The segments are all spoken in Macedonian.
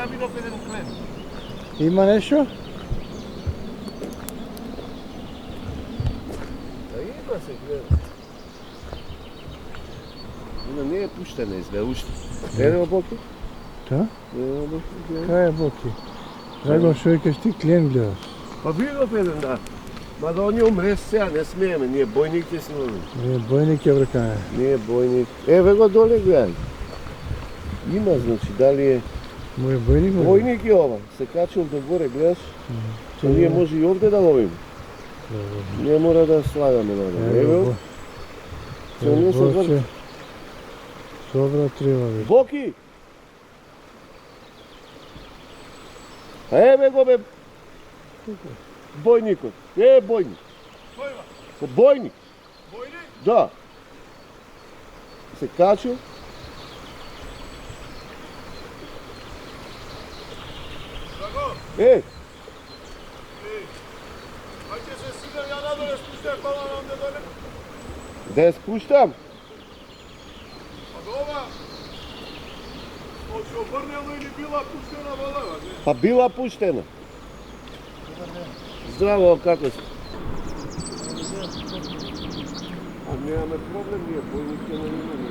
ја видов еден клен. Има нешто? Има се гледа. Не е пуштена изгледа уште. Едемо боки? Да? Едемо боки. Кај е боки? Драго што викаш ти клен гледаш? Па видов еден, да. Ма да оние умре сега, не смееме, ние бојник ќе си водим. Не, бојник е бркане. Не бојник. Еве го доле гледај. Има, значи, дали е... Мој бојник? Бојник е ова. Се качил до горе, гледаш? А ние може и овде да ловим. Не мора да слагаме да ловим. Еве, се не се врти. Добра треба, бе. Боки! А еве го бе... Бојникот. Бојник. Којва? Бојник. Бојник? Да. Се качил. Драго? Ајде се сидам ја надоле, спуштам кола нам да доле. да ја спуштам. А до ова, ќе обрнело или била пуштена водава, не? Па била пуштена. Здраво, како си? А немаме проблем, ние бојник ќе нанимаме.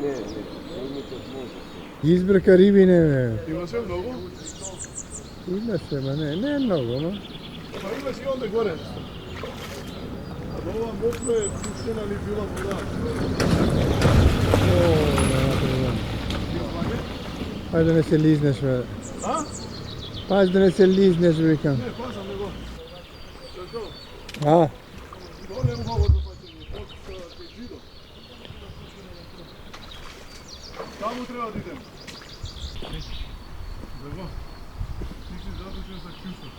Не, бојникот може. Избрка риби не бе. Има се многу? Има се, ма не е многу, но. Па има си онде горе. А до ова мокро е пуштена ли била вода? Пази да не се лизнеш, бе. А? Пази да не се лизнеш, викам. Не, пазам него. Зашо? А? Доле убаво допаќање, од Кеджидо. Таму треба да идем. Зашо? Ти си задушен за кјусот.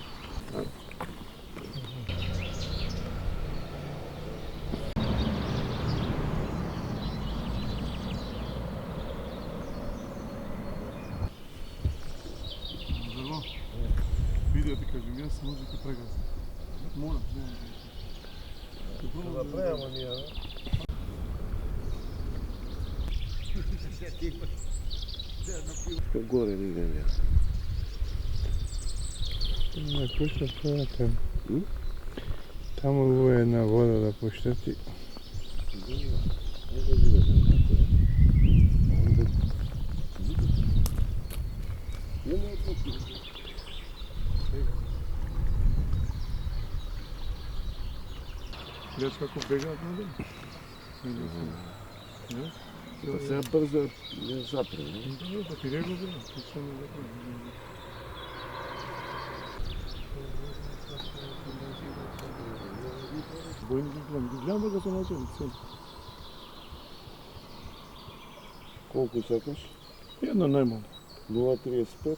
Видео ти кажем, јас може ќе прегазам. Морам, не. Ќе направимо ние, Што горе да идем ја. Не пушта твојата. Таму е една вода да пуштати. Гледаш како бегаат надолу? Па сега брзо ја запрем. Да ти рего бега, точно не запрем. Бојник ги гледам дека се начали цели. Колку сакаш? Една најмало. 0,35?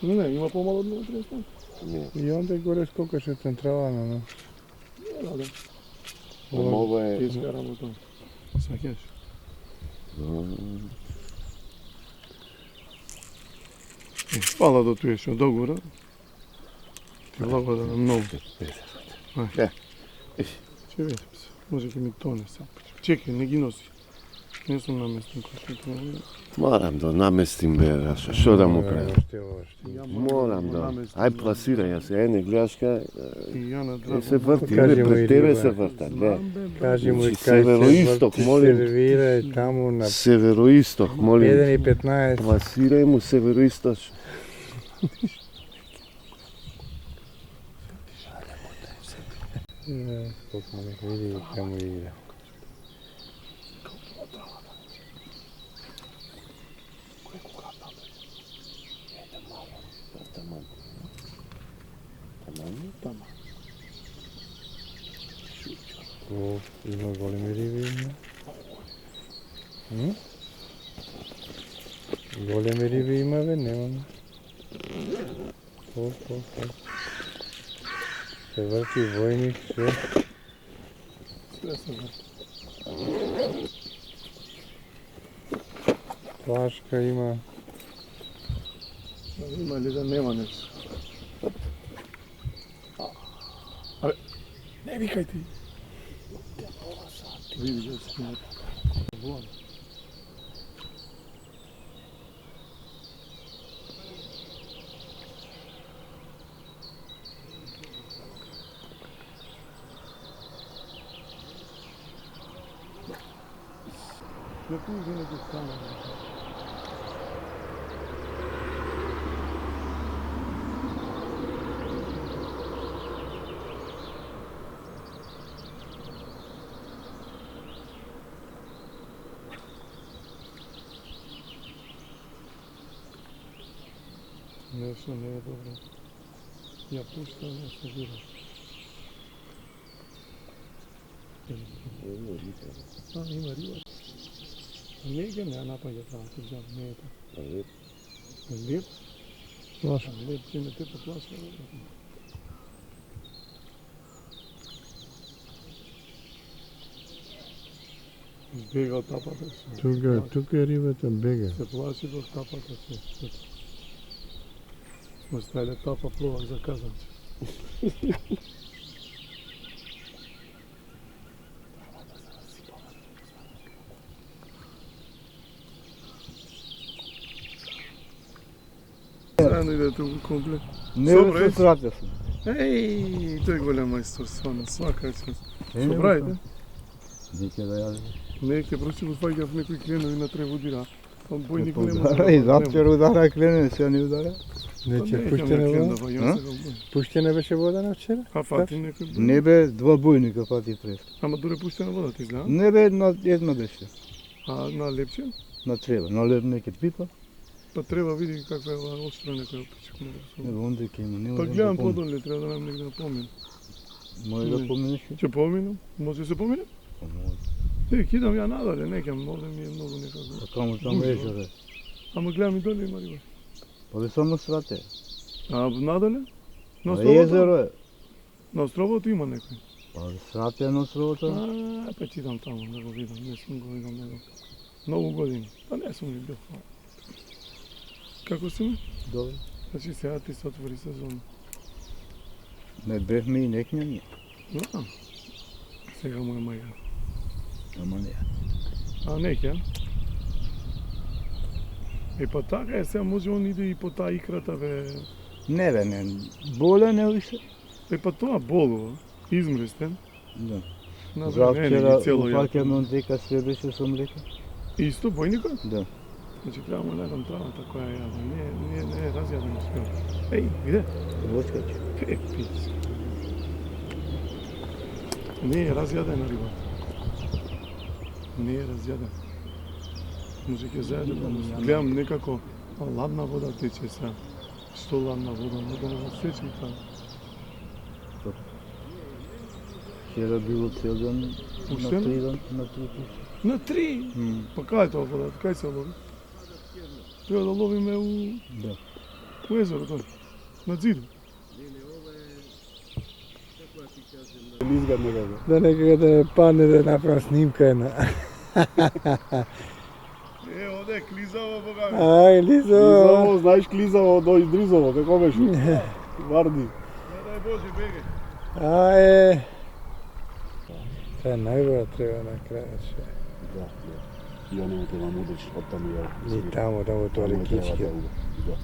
Не, има помало од 0,35. Не. И онде горе скокаше централана, но. Да. Ова е... Ти скарамо тоа. Сакаш? Фала до туе што догора. Ти благодарам многу. Да. Че видиш, може ќе ми тоне сам. Чекај, не ги носи. Не сум наместен кој што ти не. Морам да наместим бе, Рашо, што да му правим? Още. Морам да. Ај пласирај ја се, не гледаш ка... И ја на Не драго. се врти, Кажи не му пред и тебе риба. се врта, не. Кажи му и Значи, кај североисток, се молим. сервира таму на Североисток, молим. 1,15. Пласирај му североисточ. Колко му не види и каму иде. О, има големи риби, има. Големи риби има, бе, немаме. Се врти војник, све. Све се врти. Плашка има. Има ли да нема нешто? Абе, не викај ти. Види да се Влада. Некој винаги стана. Нешто не е добро. Ја пуштам, ја се вира. Има риба. Не ги не напаѓа таа тижа, не е така. Леп. Леп? Плаша. Леп ќе не те поплашва. Бега од тапата се. Тука е рибата бега. Се плаши од тапата се. Сме ставиле тапа пловак за казанче. Заедно иде туку комплет. Не Добро, се срапја сум. Еј, тој голем мајстор, стварно, свака чест. Е, Што правите? Неќе да јаде. Не, ке просто го фаќав некои кленови на треводира. Там бојник не може. Удара и завчера удара клене, сега не удара. Нече пуштена вода? Пуштена беше вода на вчера? А фати некој бој? Не бе, два бојника фати прес. Ама дуре пуштена вода, ти знам? Не бе, една беше. А на лепче? На треба, на леп неке пипа. Па треба види каква е ова остра некоја опичка. Не бе, онде ке има, нема Па да гледам поминам. подоле, треба да нам негде да поминам. Може да поминеш? Ќе поминам? Може да се помине? Па може. Не, кидам ја надале, некам, овде ми е многу некако. А камо там езеро. Ама гледам и доле има риба. Па бе само срате. А надале? На Па островото? езеро е. На островото има некој. Па срате на островото. А, па читам таму да го видам, не сум го видам него. Многу години, па не сум ли бил. Како си ме? Добре. Значи сега ти се отвори сезон. Не бевме и некне ние. Знам. Сега му е мајка. Ама не. А не ќе? Е па така е, сега може он иде и по таа икрата бе. Не бе, не. Боле не више. Е па тоа болува, измрестен. Да. На Завчера цело упакаме јако. он дека све беше со млеко. Исто бојникот? Да. Значи треба му најдам травата која ја јада. Не е разјадено скоро. Еј, иде. Воскачи. Е, пиц. Не е разјадена рибата. Не е разјадена. Може ќе заедно да му гледам некако ладна вода тече сега. Што ладна вода, не да не го сечи таа. Вчера било цел ден на Пуштено? 3 ден, на 3 пушти. На 3! Па кај е тоа вода? Кај се лови? Треба да ловиме Да. у езерото. На дзиду. Изгадно како. Да некако да падне да направам снимка една. Е, оде клизава бога. Ај, Лизо! Клизаво, знаеш клизаво до Издризово, како беше? Варди. Не дај Боже, беге. Ај! Тоа е најгора треба на крајот се. Да, да. Ја не му треба мудеш, од таму ја. Ни таму, таму тоа Таму треба рекички. да уде. Да.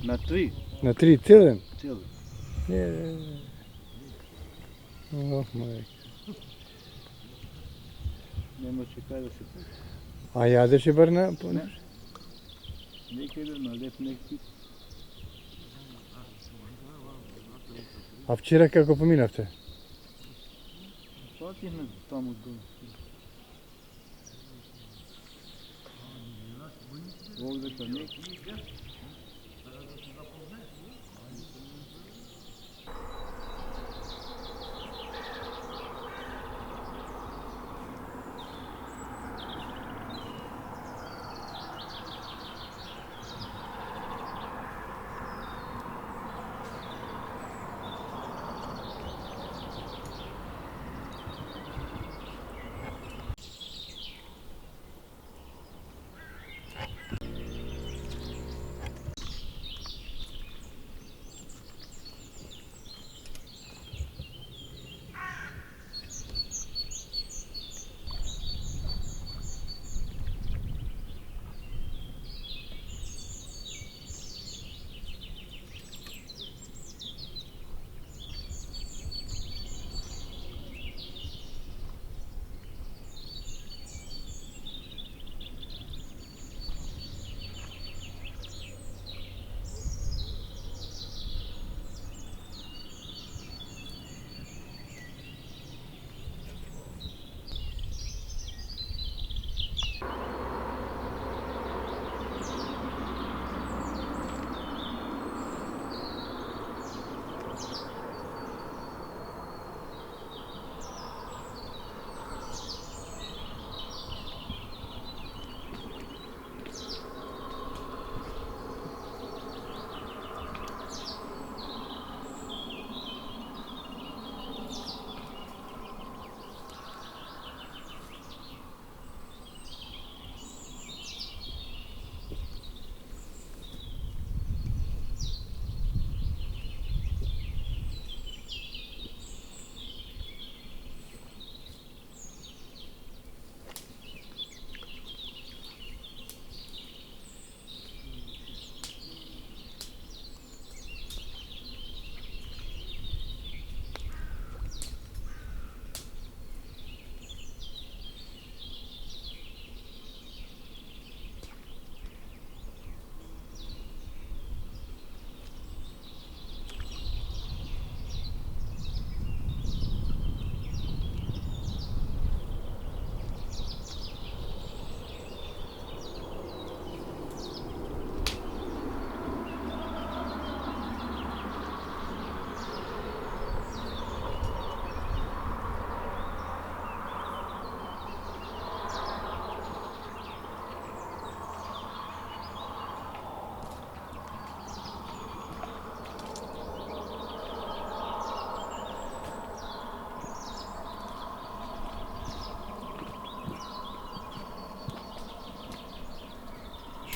На 3. На 3 цел ден? Цел. Ох, мајка. Немаше кај да се пука. А јадеше бар на... Не. Некаде на леп некти. А вчера како поминавте? Отихме таму до. Овде кај некти.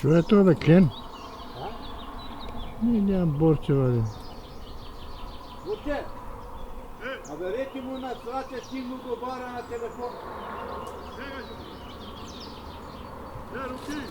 Што е тоа бе, Кен? Не, нямам борче вади. Вуче, абе реки му на свате стигну до бара на телефон. руки!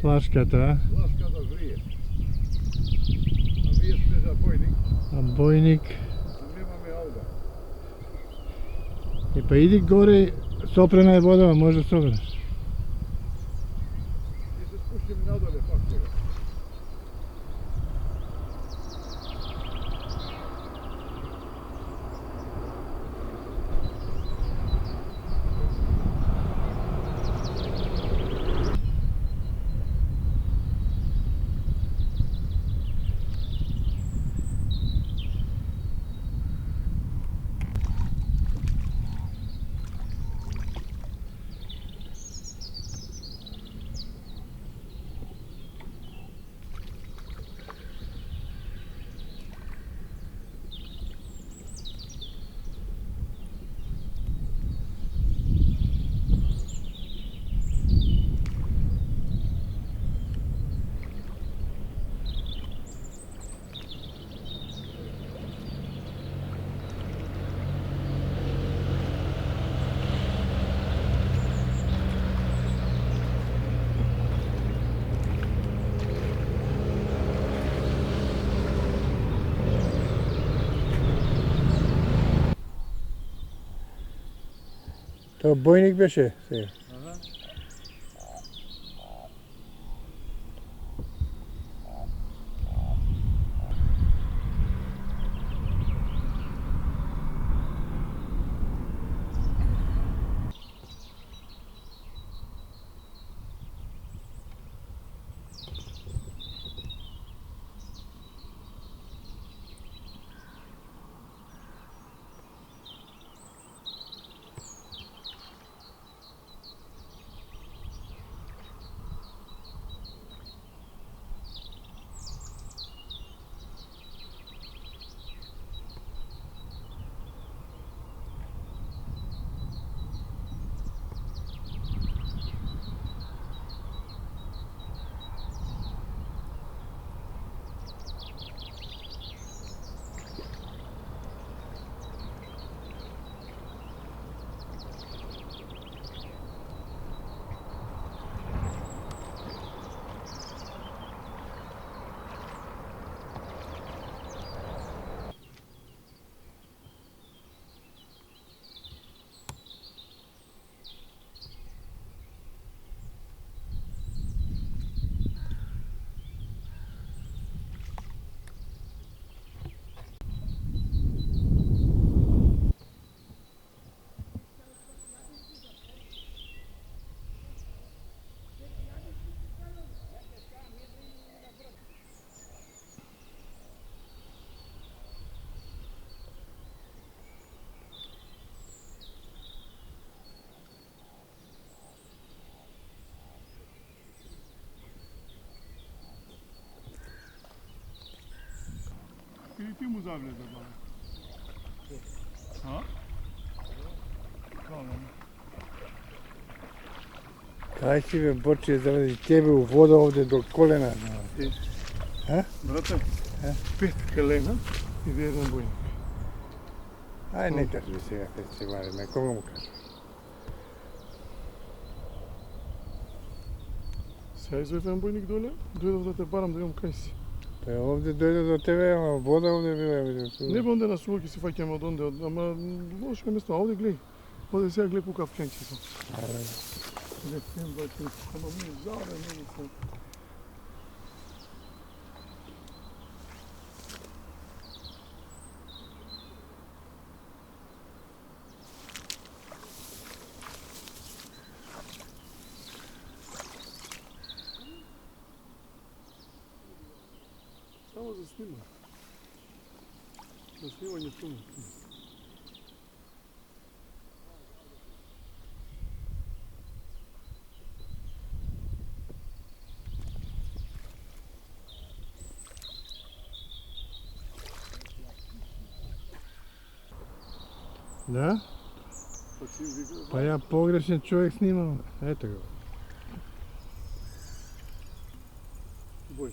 Плашката, а? Плашката врие. А вие сте за бојник, А бојник. немаме алга. И па иди горе, сопрена е водава, може да собереш. И се спуштим надоле пак. Тоа бојник беше сега. Или ти му завлезе, баба? А? Кај си бе, Борче, заведи тебе у вода овде до колена. Брате, 5 келена и еден бојник. Ај, не кажи ми сега кај се вариме, кога му кажа? Сега изојде еден бојник доле, дојдов да те барам да видам кај си. Па овде дојде до тебе, ама вода овде била. Не бе онде на сувак и се фаќаме од онде, ама лошо е место, а овде глеј. Овде сега глеј кукав кенче сум. Не фем бачи, ама ми жаре, не сум. Само за снима. За снимање филм. Да? Па ја погрешен човек снимам. Ето го. Бој.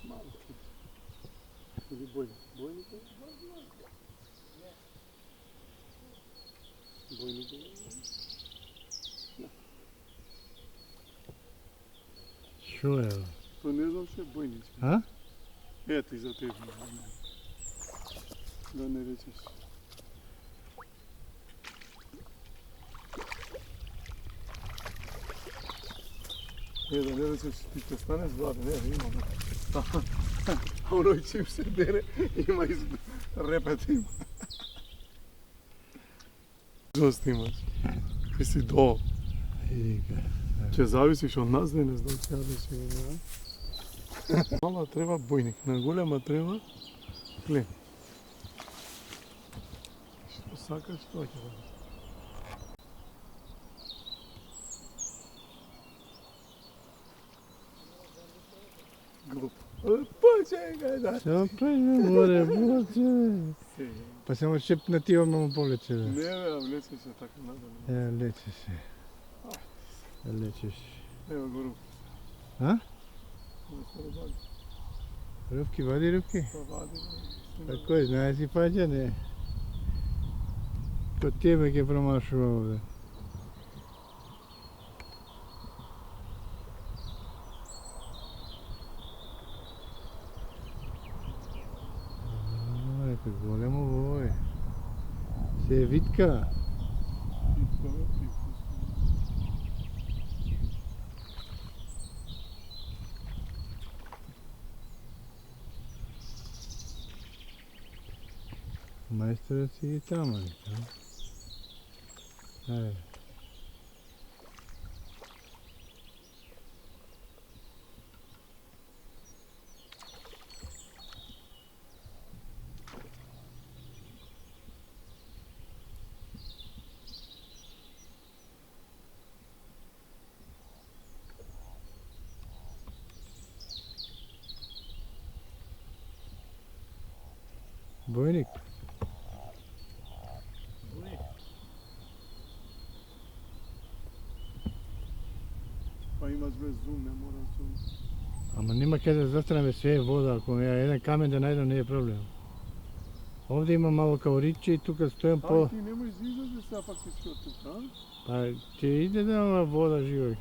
Мало. Или бојник. Бојник е? Бојник е? Шо е? Тоа не знам што е бојник. А? Ето и за тебе. Да не речеш. Да не речеш, ти ќе станеш владе, не, има. А оној чим се дере, има и репет има. Што снимаш? Ти си долу. Ќе зависиш од нас денес, да ќе јадеш и не. Мала треба бојник, на голема треба клен. Што сакаш, тоа ќе да. Глуп. Почекај да. Што пене море, Борче? Па само шепна ти одма му повлече. Не бе, влече се така надале. Лече се. Лечеш. Ева го руки. А? Вади. Рувки, вади рувки? Па вади. Па кој знае си паѓа, не? Ко тебе ќе промашува овде. Ека големо вој. Се е витка. Мајсторот си и тамо, нека. Ајде. Бојник. Па имаш без зум, не мора зум. Ама нема каде да застраме, све е вода, ако ја еден камен да најдам не е проблем. Овде има мало каориче и тука стојам по... Ти немој излезе сега фактички од тука, а? Па ќе иде да има вода живој.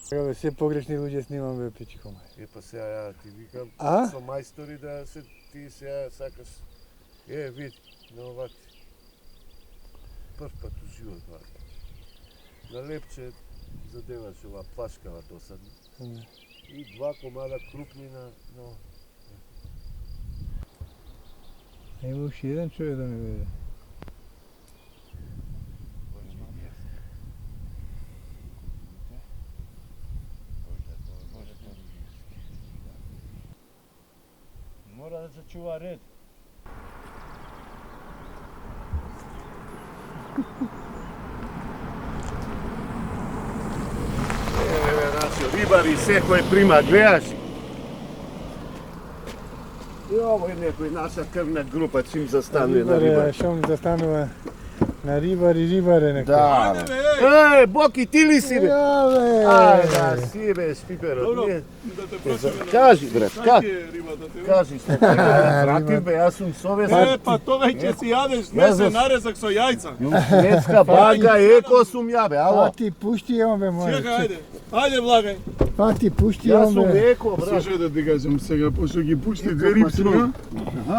Сега бе, се погрешни луѓе снимам бе, пичко мај. Па сега ја ти викам, А? со мајстори да се ти сега сакаш. Вид, на оваки. Прв пат у живот, вака. На лепче задеваш ова плашкава досадна. И 2 комада крупни на... Има уште еден човек да ме види. Мора да се чува ред. Рибари секој прима, гледаш? И ово е некој наша крвна група, чим застанува на рибари. Шо ми застанува на рибари некој. Да. Боки, ти ли си бе? Ја бе! Ајде, си бе, шпиперот. Ние- Да те прашам. Кажи брат, как? Е рибата те. Кажи, што пратив бе, јас сум совесен. Па тогај ќе си јадеш месен нарезак со јајца. Шведска бага, еко сум ја бе, ало. Па ти пушти јам бе, моје. Чекај, ајде. Ајде, влагај. Па ти пушти Јас јам сум бе. еко, брат. Слушај да ти кажам сега, пошто ги пушти две рибчиња.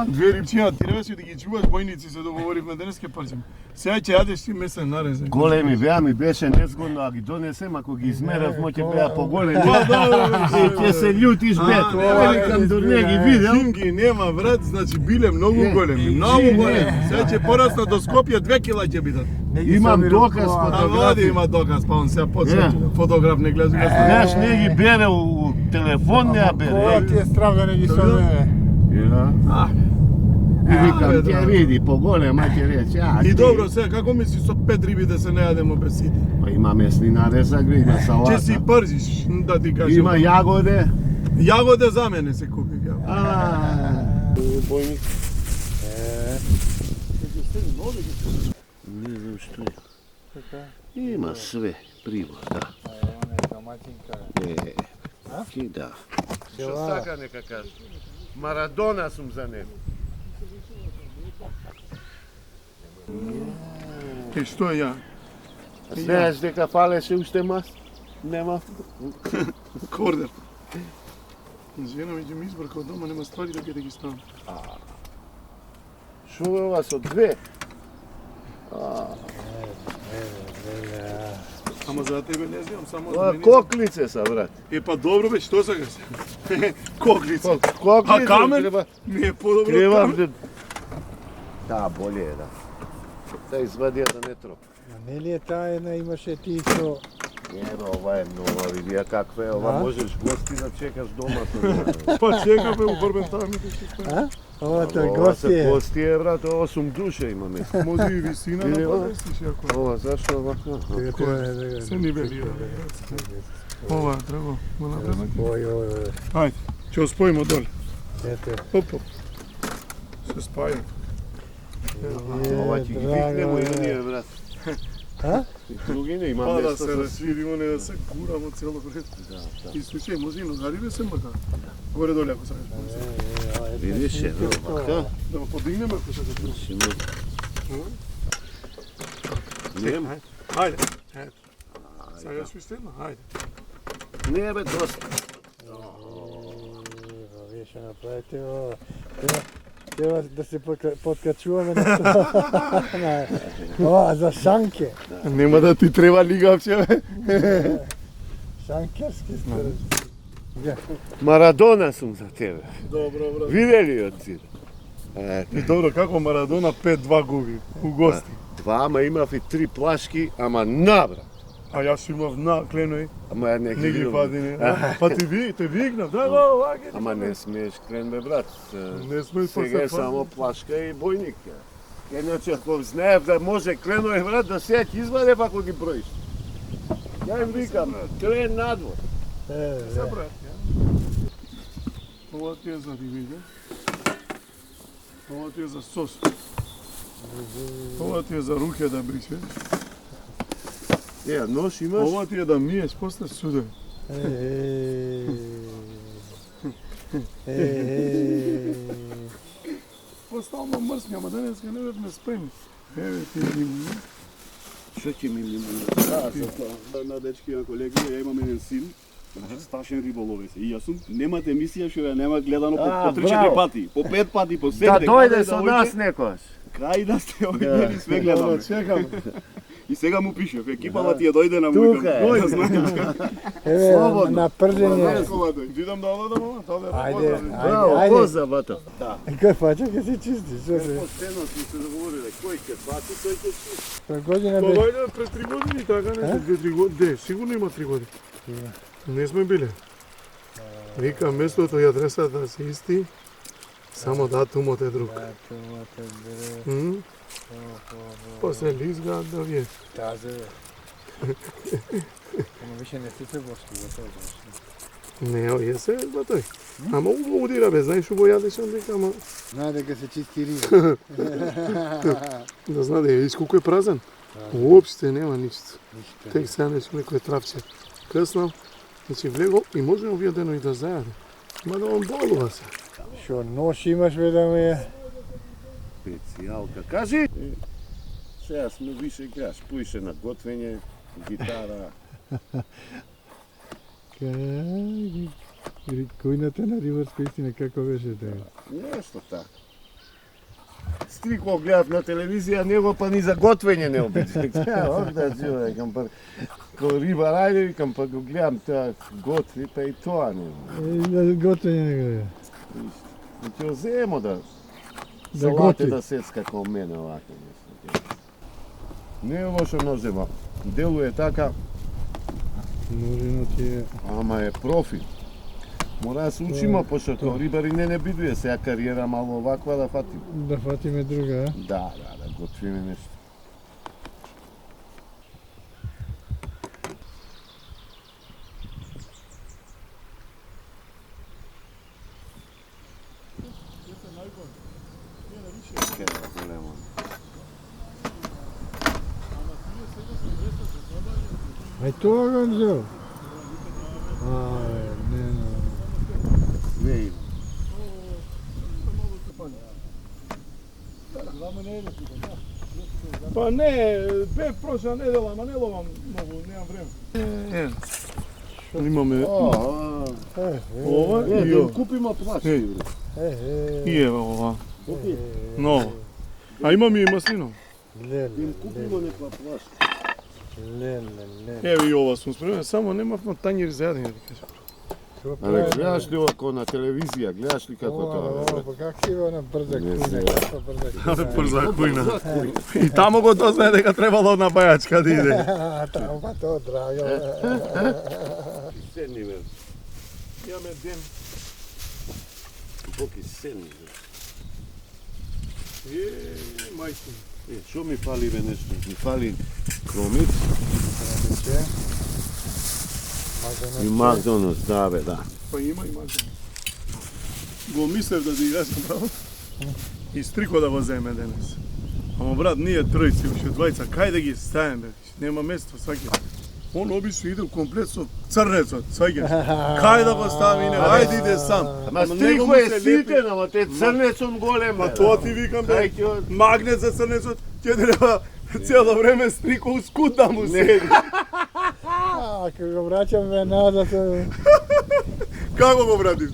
Две рибчиња, ти требаше да ги чуваш бојници, се договоривме денес ке парчем. Сега ќе јадеш ти месен нарезак. Големи беа, ми беше незгодно, а ги донесем, ако ги измерав, моќе беа поголеми. И ќе се љутиш бе, великам дурне ги видел. Хинги нема, брат, значи биле многу големи, многу големи. Сега ќе порасна до Скопје 2 кила ќе бидат. Имам доказ А води фотографија. има доказ, па он сега почне фотограф не гледа. Знаеш, не ги бере у телефон, не ја Која ти бере. е страв да не ги соне? И викам, ќе види, поголема ќе рече. И добро, сега како мислиш со 5 риби да се не јадемо без сите? Па има месни нарезак, има Ќе си салата. пржиш, да ти кажам. Има јагоде. Јагоде за мене се купи. Бојник. Не знам што е. Има све, прибор, да. Ки да. Што сака нека каже. Марадона сум за него. Е, што е ја? Знаеш дека фалеше уште мас? Нема. Кордер. Жена ми ќе ми избрка од дома, нема ствари да ќе да ги ставам. Шо е ова со две? Ама за тебе не знам, само Ова за мене. коклице са, брат. Е, па добро бе, што сакаш? Коклица. Коклице А камен? треба. Не е подобро Треба од камен. да, боле е, да. Да извадија да не тропа. А нели е таа една имаше ти со... Не, бе, ова е нова, видија каква е, ова А? можеш гости да чекаш дома со неа. Па чека бе, убрбен таа ми што стои. А? Ова те Ова гости се е. гости е, брат, 8 душе имаме. Може и висина Или на ова? подесиш, ако Ова, зашто овака? Сега треба да се нивелира. Ова треба, го направиме. Ој. Ајде, ќе спојимо доле. Ете. Оп, оп. Се спаја. Ова ќе ги викнемо и ние, брат. А? И други не има Па да место се за... расвидимо, не да се гурамо цело време. Да, И слушај, може и нозариве се мрка. Горе доле ако сакаш. Видиш, е, овака. Да го подигнеме ако сакаш. Мислимо. Нема. Ајде. Ето. Сакаш уште една? Ајде. Не, бе, доста. Вие ще направите Треба да се подкачуваме на тоа. Ова, за шанке. Нема да ти треба лигавче, бе. Шанкерски сте. Марадона сум за тебе. Добро, брат. Видели од си? И добро, како Марадона 5-2 губи у гости. Двама имав и 3 плашки, ама набра. А јас имав на Кленој, Ама ја не не ги видам. пади, не. Па ти те викнав, драго, ваке. Ама не смееш Клен, бе, брат. Не сме Сега е само плашка и бојник. Иначе ако знаев да може Кленој, брат, да сега ќе извадев ако ги броиш. Ја им викам, Клен надвор. Се брат, ја. Ова ти е за дивиде. Ова ти е за сос. Ова ти е за руке да бричеш. Нож имаш? Ова ти е да миеш после суде. Постално мрсни, ама денеска не бевме спремни. Еве ти лимон. Што ќе ми лимон? На дечки, на колеги, ја имам еден син, сташен риболовец. И јас сум, немате емисија што ја нема гледано по 3-4 браво. пати, по 5 пати, по 7. Да дојде со нас некојаш. Кај да сте овие, све гледаме. Чекам. И сега му пишев, екипава ти ја дојде на мој Тука е. дојде, знаеш. Еве, Слободно. на пржење. Видам да одам, ама, да Ајде, Браво, ајде. поза, бато. Кој пача ќе се чисти, што се? Поштено сме се договориле, кој ќе пати, тој ќе чисти. Пред година Тоа бе. дојде пред 3 години, така не, 2-3 години. Сигурно има 3 години. Не сме биле. Вика, местото и адресата се исти, само датумот е друг. После лизга да вие. Тази бе. Ама више не си се бошки, готово. Не, овие се ба тој. Ама убаво удира бе, знаеш убаво јадешам дека, ама Знае дека се чисти риба. да знаде, виж колку е празен. Уопште нема ништо. Тек сега нешто некој травче. Крснав, значи влего и може овие денови да зајаде. Ма да он болува се. Шо нож имаш бе да ме... Специјалка. Кажи! Сега сме више играш, поише на готвење, гитара. Којната на рибарска истина како беше тоа? Нешто така. Стрико гледав на телевизија, него па ни за готвење не обичам. Ох да живе, викам па кој риба рајде, викам па го гледам тоа готви, па и тоа не. Готвење не гледа. Ќе го земо да Да салате готви. да сецка како мене овако нешто. Не е лошо ножева. Делуе така, Ножино ти е... ама е профи. Мора да се учиме, пошто како рибари не бидуе сега кариера мало оваква да фатиме. Да фатиме друга, а? Да, готвиме нешто. Ај тоа го взел. Ај, не. Не има. Па не, бев прошла недела, ама не ловам многу, немам време. Имаме ова и да ова. купиме плашки. И ева ова. Ново. А имаме и маслино. Им купиме некоја плашка. Еве и ова сум спремен, само немавме тањери за јадење, да кажам. Але гледаш ли око на телевизија, гледаш ли како тоа? Ова, па как си го на брза Не кујна, знам. како брза кујна. Брза кујна. И таму го дознае дека требало на бајачка да иде. Таму па тоа драго. Седни бе. Имаме ден. Боки седни бе. Мајки. Што ми фали бе нешто? Ми фали кромит и Макдоналдс, да бе, да. Па има и мајки. Го мислев да ти кажам право. И Стрико да го земе денес. Ама брат, ние тројци, уште двајца, кај да ги ставим бе? Нема место, сваќаш. Он обично иде комплет со црнецот, сваќаш. Кај да го стави, не, ајде иде сам. Ама него Стрико му е се лепи. ситен, ама те црнецом голем бе. Ма тоа ти викам бе. Кај ќе... Магнет за црнецот, ќе треба цело време Стрико ускут да му седи. Ако го враќам ве назад, Како го вратиш?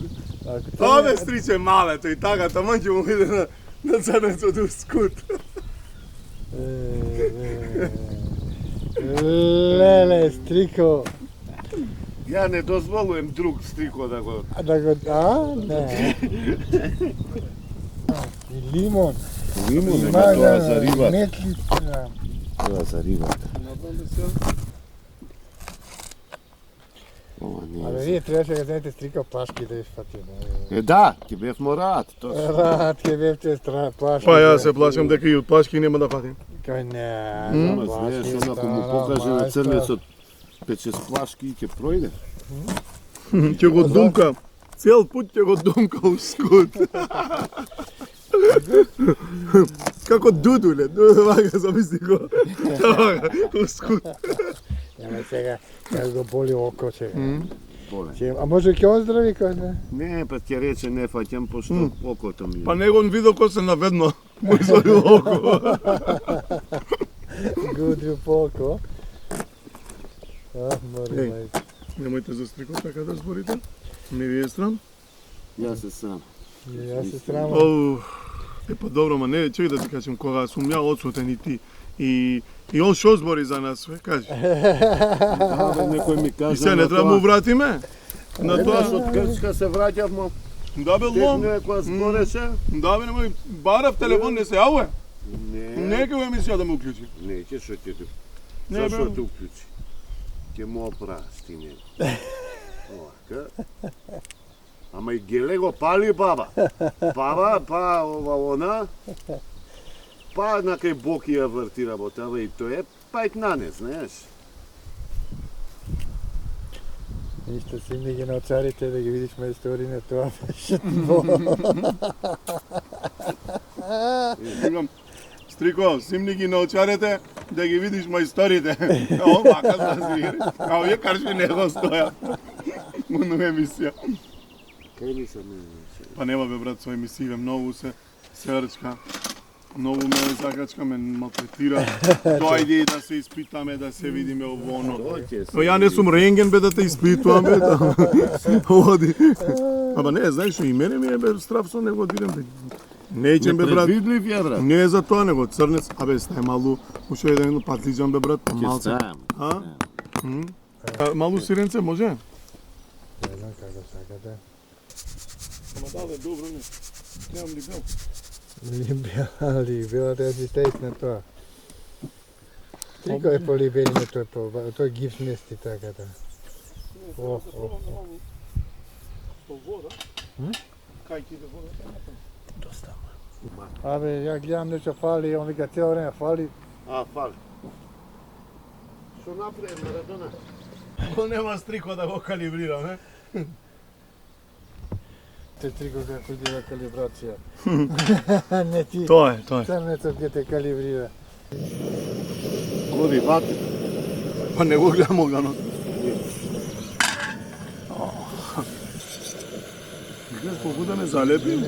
Ове стриче малето и така, таман ќе му иде на црнецот у скут. Леле, стрико. Ја не дозволувам друг стрико да го... Не. И лимон. Лимон, Има тоа за рибата. метлица. Тоа за рибата. Ова не Абе, вие требаше да знаете стрика плашки да изфати. Да, ќе бев мораат, точно. Рад, ке бевте плашки. Па јас се плашам дека и од плашки нема да фатим. Кај не, Ама знаеш, онако му покаже на црнецот 5-6 плашки и ќе пројде. Ќе го думка. Цел пут ќе го думка у скут. Како дудуле, вака замисли го. У скут. Нема сега, сега го боли око сега. Боле. А може ќе оздрави кај не? Не, па ќе рече не фаќам, пошто окото ми. Па него он видел кој се наведно. Му изолил око. Гудрил по око. Мори Еј. мајка. Немојте за стрико така да зборите. Не ви е срам? Јас се срам. Јас се срамам. Оу. Па добро, ма не, чекај да ти кажем, кога сум ја одсутен и ти, и он шо збори за нас, бе, кажи. Да, некој ми И кажа се не треба му вратиме? На Тоа тоа, од Грчка се враќавмо. да бе лом, Техно која збореше. да бе немој, барав телефон не се јавува. Не, Нека во емисија да му уклучи. не, ќе што ќе ти. Не, Зашо бе. те уклучи? Ќе му опрасти него. Овака. Ама и геле го пали баба. Баба, па ова она. Па на кај Боки ја врти работава и тоа е пајт на не, знаеш. Ништо си ми ги научарите да ги видиш мајстори на тоа беше. Викам, Стрико, симни ги научарете да ги видиш мајсторите. О, вака да си. А овие карши не го стоја. Му емисија. Кај ли се не? Па нема бе брат со емисија, многу се рчка. Многу ме закачка, ме малтретира. Дојди да се испитаме, да се видиме ово оно. Но ја не сум рентген бе да те испитувам бе. Оди. Ама не, знаеш, и мене ми е бе страв со него да идем бе. Неќем бе брат. Непредвидлив ја брат. Не е за тоа него црнец. Абе, стај малу, уште еден патлиџан бе брат, Ќе малце. ставам. А? Малу сиренце може? Не знам како сакате. Ама да, бе, добро не. Немам ли бел. Била да си стајиш на тоа. Трико е полибени на тој гипс мести така да. Со вода? Кај ќе иде вода? Абе, ја гледам нешто фали, он вика цело време фали. А, фали. Што направи Марадона? Ko nema striko da go kalibrira, ne? Те трико како дира калибрација. Не ти. Тоа е. Црнецот ќе те калибрира. Годи вати. Па не го гледам оганот. Гледаш колку да не залепи.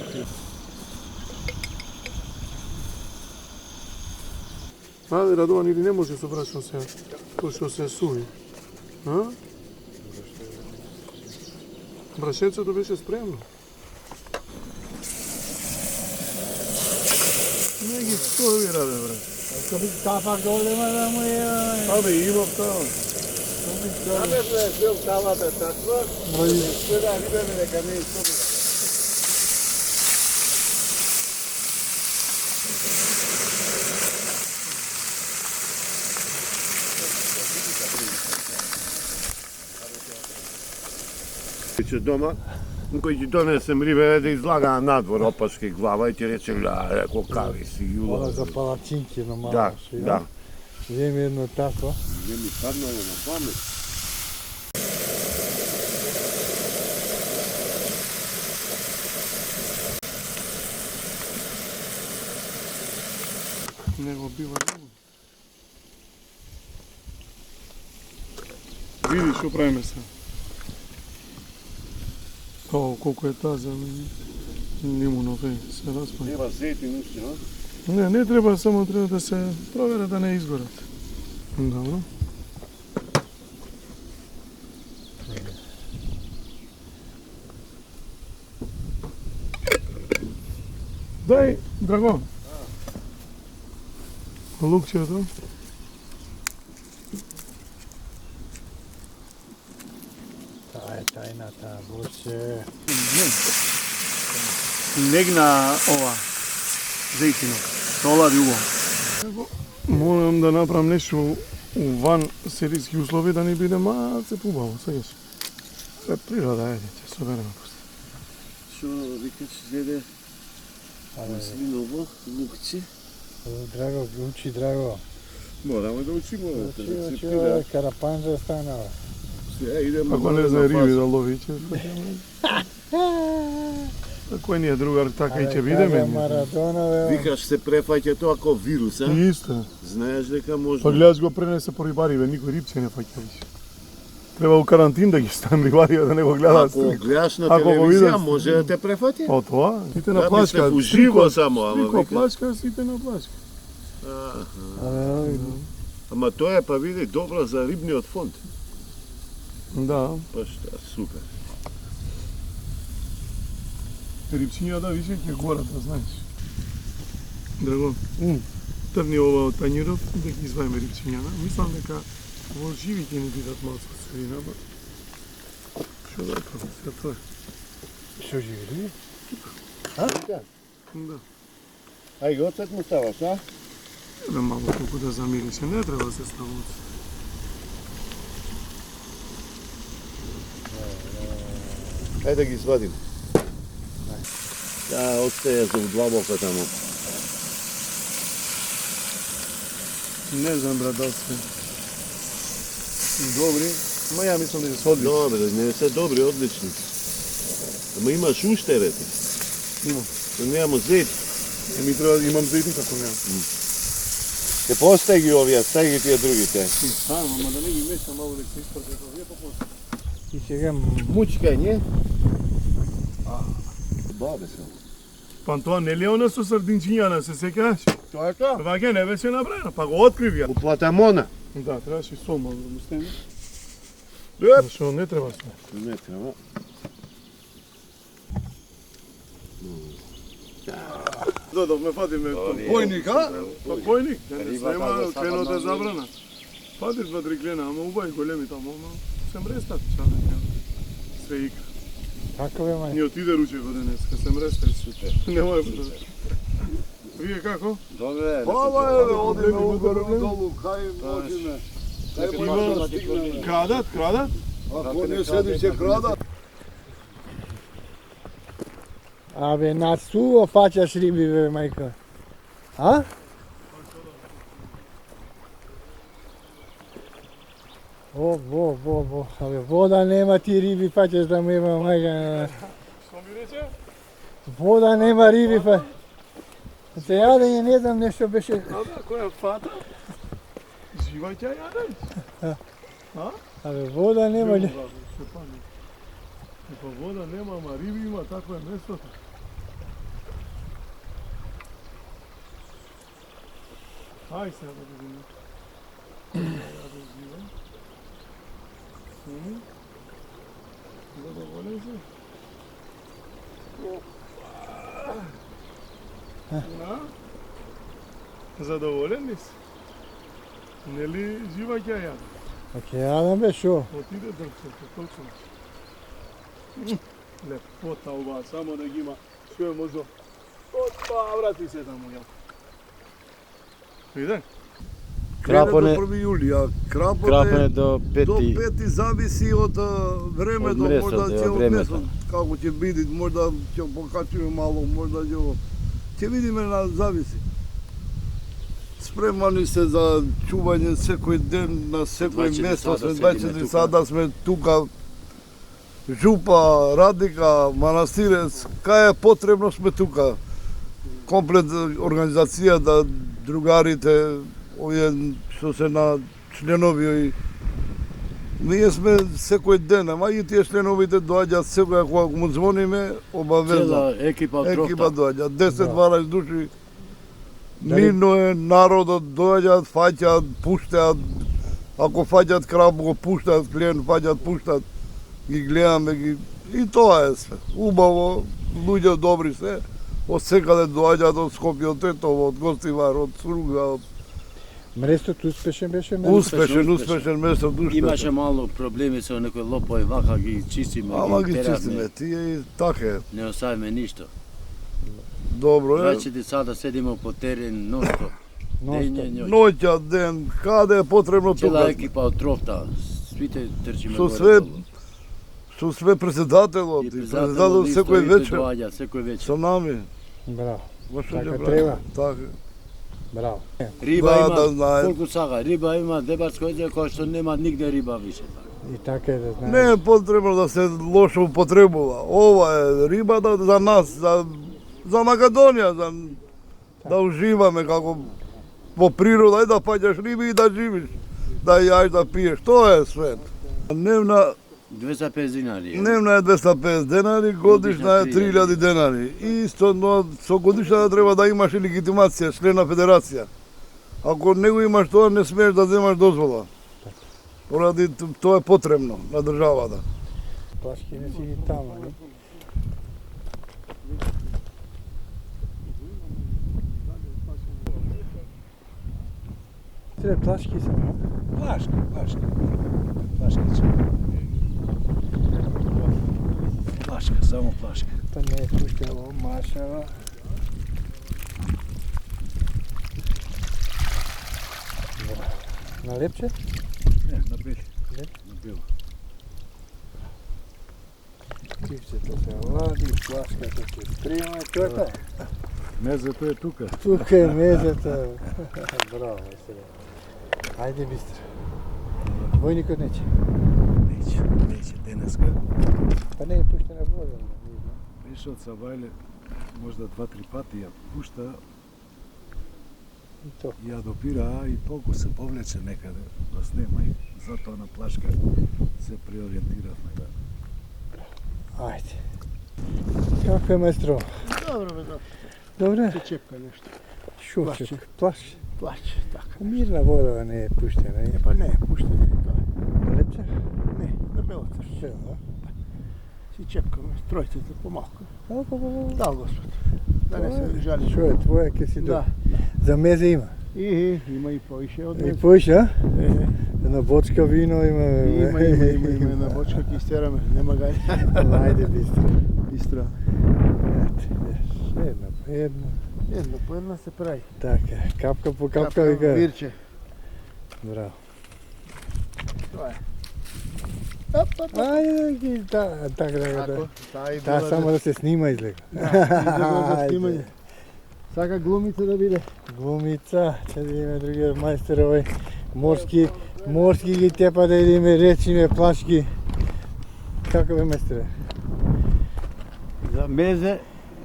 Аде, Радован, или не може со брашно се, пошто се суви. А? Брашенцето беше спремно. Не ги стовира, бе, брат. Ако би тапа голема да му е... Абе, имам таа. Абе, бе, бил тавата таква. Број, Гледа, видаме дека не е собира. Че дома, кој ќе донесем рибе да излага надвор опашки глава и ќе рече, гледа, какави си, јула. она за палачинки нормално. Да, да. Земи едно тако. Не ми паднало на памет. Него бива. Види што правиме се. О, колку е таза, лимунов е, се распаја. Нема зети ништо, а? Не треба, само треба да се провере да не изгорат. Добро. Дај, Драго. Лукчето. Таа е тајната, Борче. Негна ова зејтино. Солади убаво. Морам да направам нешто ван серијски услови да не биде малце побаво, сегаш. Е природа, ајде, ќе собереме после. Што викаш, зеде? Маслиново, лукче. Драго, учи, Драго. Морамо да учимо. Учи, карапанджа станала. Идемо. Ако не знае риби да лови, ќе кој ни е другар, така и ќе видиме. Марадона, бе. Викаш се префаќа тоа како вирус, а? Исто. Знаеш дека може. Па гледаш го пренесе по рибари, бе, никој рибче не фаќа више. Треба у карантин да ги ставам рибарија да не го гледаат. Ако гледаш на Ако го телевизија, видат, може да те префати. О тоа, сите на Да, плачка. мислев, уживо само, ама Стрико вика. плачка, сите на плачка. Ама тоа е, па види, добро за рибниот фонд. Да, Па што, супер. рибчиња да више ќе горат, да знаеш. Драго, трни ова од тањиров да ги извајме рибчињата. Мислам дека во живи ќе ни бидат малку средина, ба. Што да правам, се тоа е. Што живи? Да. Ај го оцет му ставаш, а? Бе, малку толку да замирише, не треба да се става оцет. Ајде да ги извадим. Да, остае за удлабока тамо. Не знам, брат, дали се добри, ма ја мислам дека се одлични. Добре, не се добри, одлични. Ама имаш уште, бе ти. Имам. Немамо зет. Ми треба, имам заедни како немам. Те постај ги овие, стај ги тие другите. Ама да не ги мешам малку дека се испрате овие по-после. И сега Мучка, не? Бабе се. Па тоа нели е она со сардинчињана, се сеќаваш? Тоа е тоа. Ваќе не беше направено, па го открив ја. У Платамона. Да, требаше и сол малку да му стене. Еп. Зашо не треба сол. Не треба. Додовме, фатиме појник, а? Па појник, не снема, кленот е забрана. Фатиш два три клена, ама убави големи тамо, ама се мрестат, чале, све икра. како бе мај? Ни отиде ручеко денеска, се мрестат. Супер. Нема е проблем. Вие како? Добре. Ова е, одиме угоре долу, кај можеме. Кај можеме да стигнеме. Крадат, крадат? Ако не седи ќе крадат. Абе, на суво фаќаш риби, бе, мајка. А? Во. Абе, вода нема, ти риби фаќаш да му има, мајка. Што ми рече? Вода нема, риби фаќаш. Се јадење, не знам, нешто беше... А да, која фата? Жива ќе јадеш? Абе, вода нема ли? Па вода нема, ама риби има, такво е местото. Ај сега да видиме. Јаде жива. Задоволен си? Задоволен ли си? Нели жива ќе јаде? Оке, јадам бе, шо? Отиде дрвчето, толку. Лепота ова, само да ги има. Што е можо? Опа, врати се таму, јал. Виде? Крапоне до 1 јули, а крапоне до до 5 зависи од времето, Од месото, можда ќе од од времето. месот, како ќе биде, можда ќе покачиме мало, можда ќе видиме, зависи. Спремани се за чување секој ден на секој 24 место, сата сме седиме 24 тука. сата сме тука. Жупа, Радика, Манастирец, кај е потребно сме тука. Комплет организацијата, другарите, овие што се на членови. Ние сме секој ден, ама и тие членовите доаѓаат секоја кога му звониме, обавезно. Цела екипа од Екипа Трофта. доаѓа, 10-12 души. Мирно е, народот доаѓаат, фаќаат, пуштаат. Ако фаќаат краб, го пуштаат, клиент фаќаат, пуштаат. Ги гледаме ги. И тоа е све. Убаво, луѓе добри се. Од секаде доаѓаат од Скопје, од Тетово, од Гостивар, од Струга, од Мрестот успешен беше место. успешен место душта. Имаше мало проблеми со некои лопови, вака ги чистиме, Ама ги теравме, чистиме, тие и така е. не оставиме ништо. Добро е. 24 сата седиме по терен, ноќ. Дење, ноќ. Ноќа, ден, каде е потребно Цела тука. екипа од трофта, свите трчиме Со горе све долу. Со све председателот, и председател исто, секој исто вечер доаѓа, секој вечер. со нами. Браво. Во што Така ќе треба. правиме? Така. Браво. Риба Да, има, да знае. колку сага, риба има Дебарско езеро кој што нема нигде риба више. И така е да знаеш. Не е потребно да се лошо употребува. Ова е рибата за нас, за Македонија, да уживаме како во природа и да паѓаш риби и да живиш, да јаеш, да пиеш. Тоа е свет. Дневна 250 динари. Дневна е 250 денари, годишна е 3000 денари. И исто, но со годишната треба да имаш и легитимација, член на федерација. Ако не го имаш тоа, не смееш да земаш дозвола. Поради тоа е потребно на државата. Плашки не си и тамо, не? Треба плашки само, а? Плашка. Плашка, само плашка. Па не е пуштено, машава. На лепче? Не, на бели. Не? На бело. Пивчето се лади, плашката ќе сприма, тоа е тоа. Мезето е тука. Тука е мезата. Браво, сега. Ајде бистро. Војникот нече. Неće денеска. Па не е пуштена вода. Беше од Сабајле, можда 2-3 пати ја пушта И то. и ја допира, и толку се повлече некаде да снема и затоа на плашка се преориентиравме да. Ајде. Како е маестро? Добро, бе, добро. Добре? Се чепка нешто. Шо? Плаш. Плач, така. Мирна вода не е пуштена. Е, па не, пуштење тоа. Лепче? Не, на белата. Се, да? Си чепкаме, тројцата помалку. Па. Дал Господ. Да не се жали. Шо е твоја ке си Да. За мезе има. И има и повише од И мене. поише, а? Е, Една бочка вино има. Има една бочка ќе истераме, нема гај. Ајде бистро. Бистро. Една по една. Едно по една се прави. Така, капка по капка вика. Вирче. Браво. Тоа е. Ајде ги така Тако, таа и Таа само да се снима излека. да снимање. Сака глумица да биде. Глумица, ќе да идеме другиот мајстер овој морски ги тепа да идеме речиме плашки. Како бе мајстере? За мезе,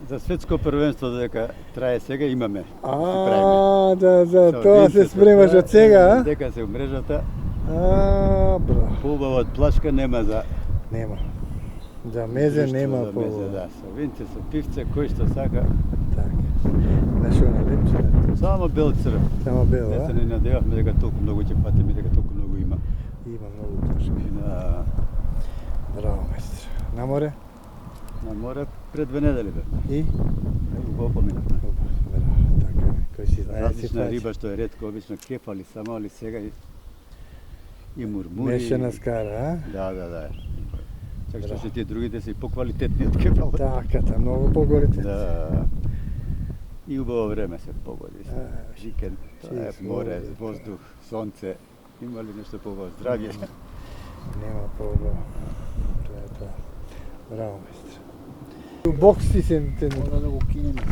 за светско првенство дека трае сега имаме. Да, тоа се спремаш од сега, а? Дека се мрежата, Браво. побава од плашка нема за Нема. За мезе друштво, нема за по... мезе, да. Со винце, со пивце, кој што сака, Така. На шо на лепче? само бел црв. Само бело, Не а? се не надевавме дека толку многу ќе патиме, дека толку многу има. Има многу плашки. На, Браво, мајстер. На море? на море пред 2 недели бе. И? Убаво поминавме. Браво, така е. Кој си знае си Различна плаче. риба што е ретко, обично кефали само, али сега и мурмури. Мешана скара, а? Да. Чак што Браво. се тие другите се и поквалитетни од кефал. Така, многу поголите. Да. И убаво време се погоди. Викенд, тоа е чист море, воздух. воздух, сонце. Има ли нешто побаво? Здравје. Нема по-убаво. Тоа е тоа. Браво, мајстер. У бокси се... Мора да го кинеме.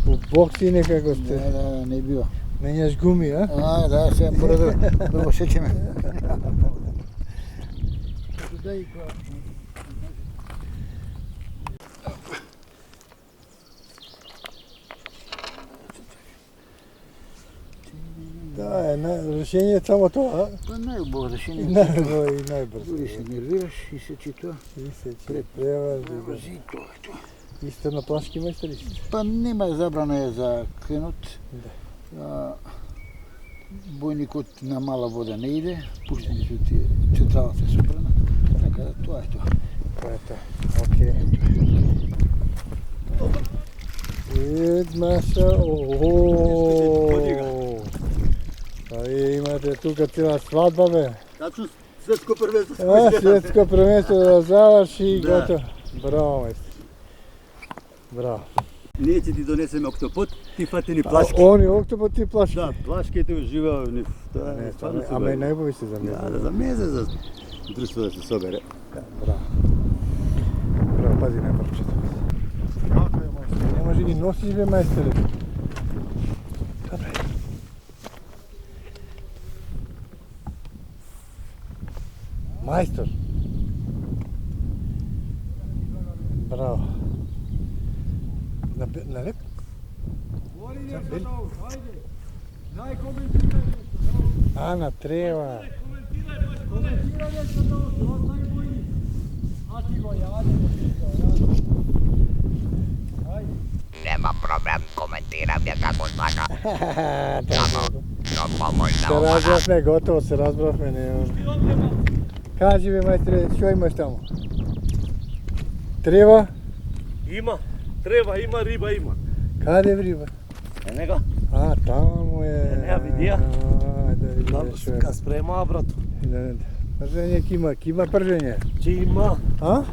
У бокси некако сте. Да, не био. Менјаш гуми, а? Да, се мора да го сечеме. Да, решение е само тоа, а? Па најубаво И решение. најбро и најбрзо. Дури се нервираш и се читува. И се превази, да. И тоа е тоа. Исто на плашки мајстер исто. Па нема забрана е за кренот. Бојникот на мала вода не иде, пуштени се тие централната е собрана. Така да тоа е тоа. Тоа е тоа. Океј. Маша, А вие имате тука цела свадба, бе. Тачно светско првенство. Светско првенство да заврши и готово. Браво, мајстор. Браво. Ние ќе ти донесеме октопод, ти фати ни плашки. Они октопод ти плашки. Да, плашките уживаа нив. Тоа е стварно супер. Ама и најубави се за мене. Да, за мезе, за друштво да се собере. Браво. Браво, пази на парчето. Како е, мајстор? Не може ги носиш, бе, мајсторе. Добре. Мајстор. Браво. На леп? Ана, треба. Nema problem, komentiram je kako svaka. Се разбравме, готово се разбравме. Кажи бе, мајстре, што имаш таму? Треба? Има, треба, има риба, има. Каде е риба? Него? А, таму е. Не, видија. Да видиш што е. Ка спрема, брато. Пржење ќе има пржење. Че има. А?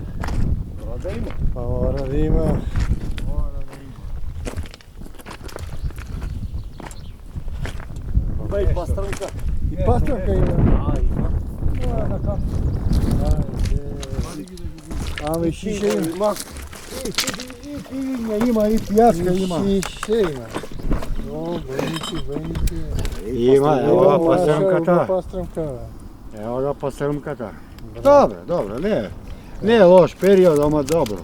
Мора да има. Па мора да има. Па и пастранка. И пастранка има. А, има. Ама и шише има. Има. И пивиња има, и пијацка има. И шише има. О, војници. Има, ево га пастрмката. Пастрамка. Ево га пастрмката. Добро, не е лош период, ама добро.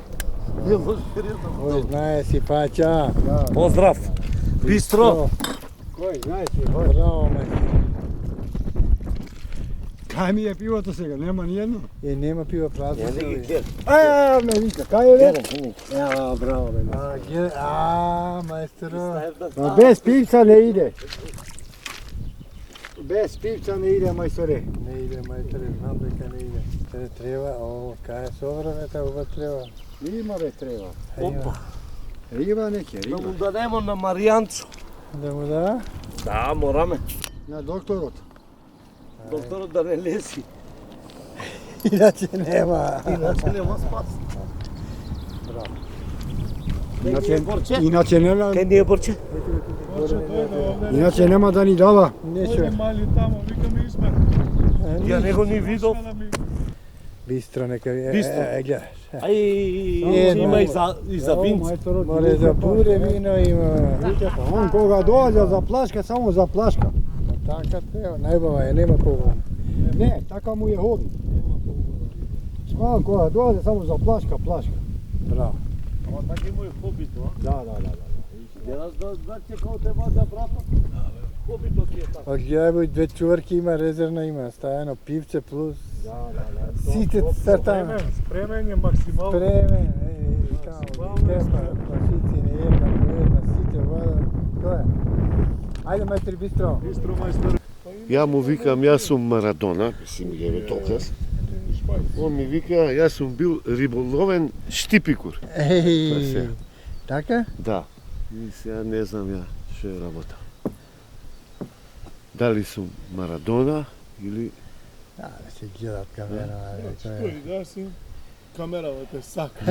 Ој знае си паќа. Поздрав. Бистро. Кој знае си? Браво, мајстор. Кај ми е пивото сега, нема ни едно? Нема пиво празно. Ме вика, кај е бе? Браво бе. Мајсторо. Без пивца не иде. Без пивца не иде, мајсторе. Не иде, мајсторе, знам дека не иде. Треба, кај е совремета, уба треба. Има бе треба. Опа. Риба неке, Да му риба. дадемо на Маријанцо. Да му да? Да, мораме. На докторот. Докторот да не леси. Иначе нема. Иначе нема спас. Иначе нема, Кај ни е Борче? иначе нема да ни дава. Нече. Ја него ни видов. Бистро нека е. Бистро. Гледаш. Ај, има и за винци. Море за буре вино има. Он кога доаѓа за плашка, само за плашка. Така треба, најбава е, нема погон. Не, така му е хоби. Он кога доаѓа само за плашка, плашка. Браво. Ама така му е хобито, а? Да. Гледаш да ќе као те ваѓа брато? Хобито ти е така. Гледај бе, 2 чуварки има, резервна има, стајано пивце плюс. Да. Сите цртано. Спремен е максимално. Спремен, тамо, тепа, плашици, не една по една, сите вода. Тоа е. Ајде, мајстри, бистро. Бистро мајстор. Ја му викам, јас сум Марадона, мислим јаве толкас. Он ми вика, јас сум бил риболовен штипикур. Еј, така? Да. И сега не знам ја што е работа. Дали сум Марадона или... Да се гледат камера. Да си камерава те сака.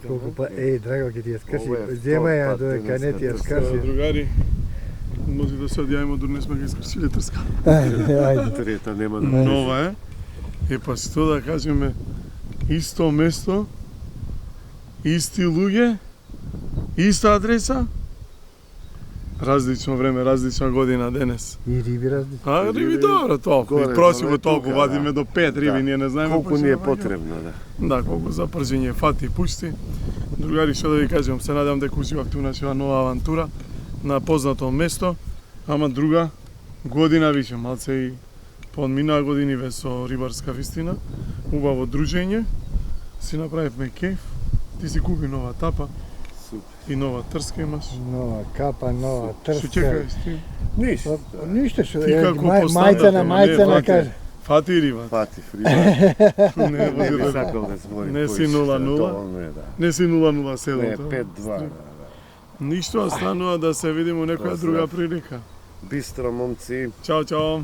Колку па, драго ќе ти ја скрши. Зема ја додека не ти ја скрши. Другари, може да се одјајмо дур не сме ги искршиле трска. Ајде. Трета нема да... Нова е. Па што да кажеме, исто место, исти луѓе, иста адреса, различно време, различна година денес. И риби различни. А риби добро толку, и Горе, просимо доле, толку, тука, вадиме да. до 5 риби, Да. ние не знаеме Колку ни е потребно, да. Да, колку за пржење фати и пушти. Другари, што да ви кажам, се надам дека уживавте у нашава нова авантура на познато место, ама друга година више, малце и подминаа годиниве со рибарска вистина, убаво дружење, си направивме кеф, ти си купи нова тапа и нова трска имаш. Нова капа, нова Што трска. чекаш ти? Ништо што Ти како мајца поставате, на ама мајца не, на брате. каже. Фати Риван. Фати Фриба. Не Не би води сакал да зборим. Не си повише, 0-0? доволно е, да. Не си 0-0 Не, селото. 5-2, да. Ништо останува да се видиме у некоја друга прилика. Бистро, момци. Чао, чао.